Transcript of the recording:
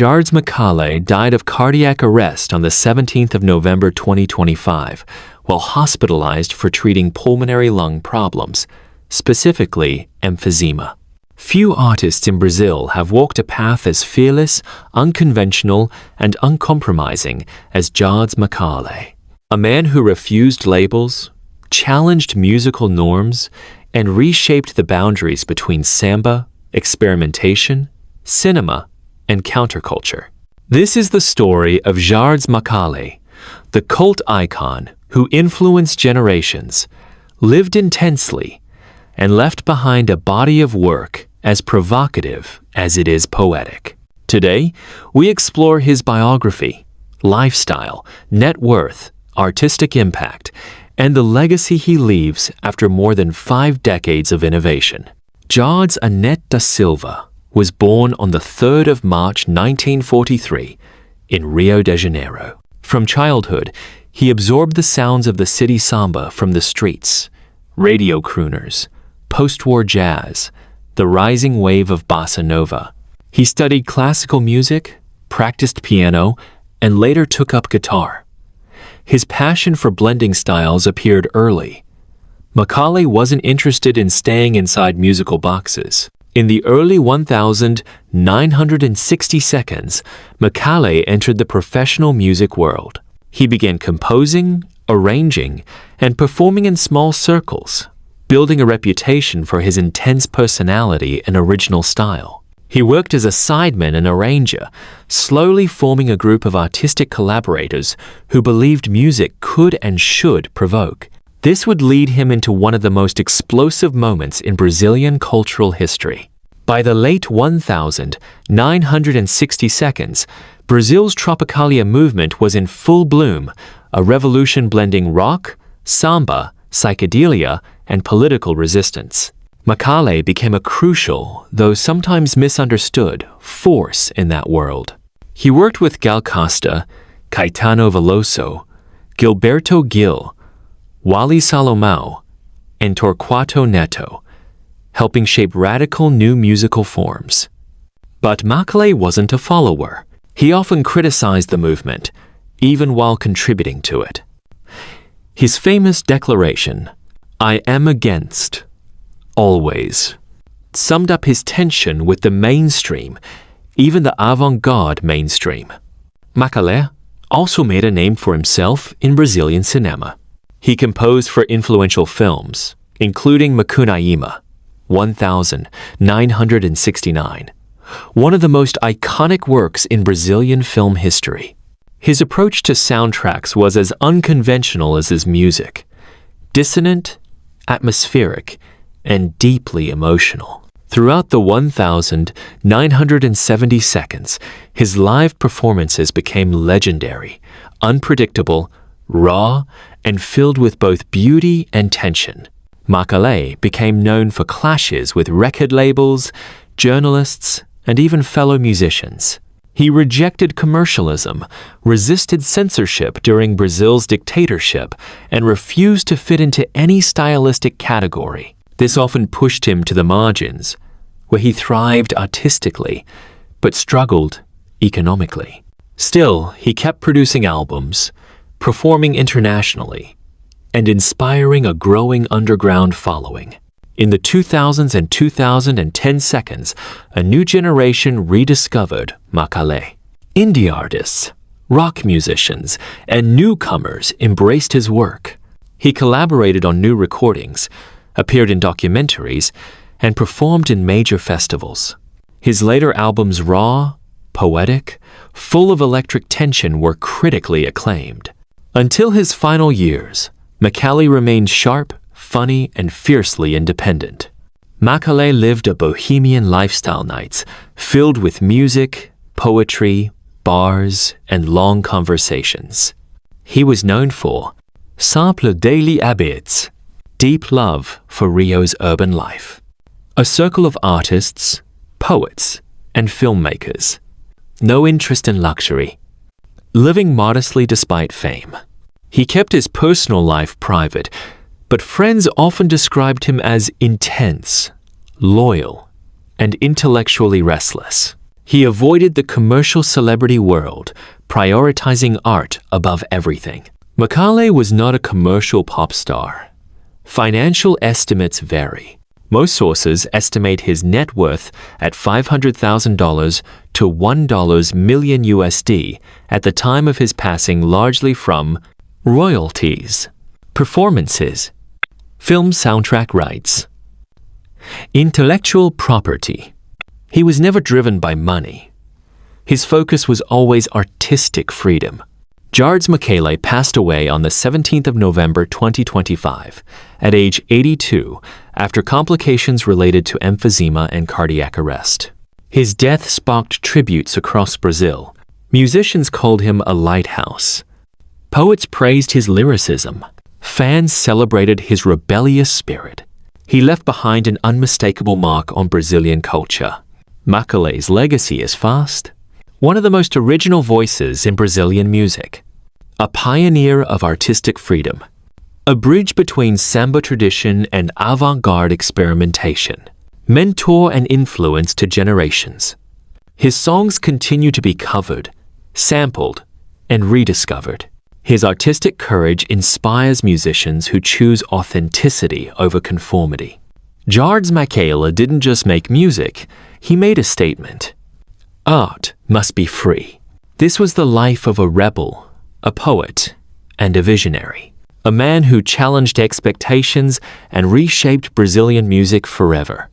Jards Macalé died of cardiac arrest on the 17th of November 2025 while hospitalized for treating pulmonary lung problems, specifically emphysema. Few artists in Brazil have walked a path as fearless, unconventional, and uncompromising as Jards Macalé. A man who refused labels, challenged musical norms, and reshaped the boundaries between samba, experimentation, cinema, and counterculture. This is the story of Jards Macalé, the cult icon who influenced generations, lived intensely, and left behind a body of work as provocative as it is poetic. Today, we explore his biography, lifestyle, net worth, artistic impact, and the legacy he leaves after more than 5 decades of innovation. Jards Anete da Silva was born on the 3rd of March 1943 in Rio de Janeiro. From childhood, he absorbed the sounds of the city samba from the streets, radio crooners, post-war jazz, the rising wave of bossa nova. He studied classical music, practiced piano, and later took up guitar. His passion for blending styles appeared early. Macale wasn't interested in staying inside musical boxes. In the early 1960 seconds, Macale entered the professional music world. He began composing, arranging, and performing in small circles, building a reputation for his intense personality and original style. He worked as a sideman and arranger, slowly forming a group of artistic collaborators who believed music could and should provoke. This would lead him into one of the most explosive moments in Brazilian cultural history. By the late 1960 seconds, Brazil's Tropicalia movement was in full bloom, a revolution blending rock, samba, psychedelia, and political resistance. Macale became a crucial, though sometimes misunderstood, force in that world. He worked with Gal Costa, Caetano Veloso, Gilberto Gil, Wally Salomão, and Torquato Neto, helping shape radical new musical forms. But Macale wasn't a follower. He often criticized the movement, even while contributing to it. His famous declaration, "I am against, always," summed up his tension with the mainstream, even the avant-garde mainstream. Macale also made a name for himself in Brazilian cinema. He composed for influential films, including Macunaíma, 1969, one of the most iconic works in Brazilian film history. His approach to soundtracks was as unconventional as his music, dissonant, atmospheric, and deeply emotional. Throughout the 1970 seconds, his live performances became legendary, unpredictable, raw, and filled with both beauty and tension. Macale became known for clashes with record labels, journalists, and even fellow musicians. He rejected commercialism, resisted censorship during Brazil's dictatorship, and refused to fit into any stylistic category. This often pushed him to the margins, where he thrived artistically, but struggled economically. Still, he kept producing albums, performing internationally, and inspiring a growing underground following. In the 2000s and 2010 seconds, a new generation rediscovered Macale. Indie artists, rock musicians, and newcomers embraced his work. He collaborated on new recordings, appeared in documentaries, and performed in major festivals. His later albums, raw, poetic, full of electric tension, were critically acclaimed. Until his final years, Macale remained sharp, funny, and fiercely independent. Macale lived a bohemian lifestyle nights filled with music, poetry, bars, and long conversations. He was known for simple daily habits, deep love for Rio's urban life, a circle of artists, poets, and filmmakers, no interest in luxury, living modestly despite fame. He kept his personal life private, but friends often described him as intense, loyal, and intellectually restless. He avoided the commercial celebrity world, prioritizing art above everything. Macale was not a commercial pop star. Financial estimates vary. Most sources estimate his net worth at $500,000 to $1 million USD at the time of his passing, largely from royalties, performances, film soundtrack rights, intellectual property. He was never driven by money. His focus was always artistic freedom. Jards Macalé passed away on the 17th of November 2025 at age 82 after complications related to emphysema and cardiac arrest. His death sparked tributes across Brazil. Musicians called him a lighthouse. Poets praised his lyricism. Fans celebrated his rebellious spirit. He left behind an unmistakable mark on Brazilian culture. Macalé's legacy is vast. One of the most original voices in Brazilian music. A pioneer of artistic freedom. A bridge between Samba tradition and avant-garde experimentation. Mentor and influence to generations. His songs continue to be covered, sampled, and rediscovered. His artistic courage inspires musicians who choose authenticity over conformity. Jards Macalé didn't just make music, he made a statement. Art must be free. This was the life of a rebel, a poet, and a visionary. A man who challenged expectations and reshaped Brazilian music forever.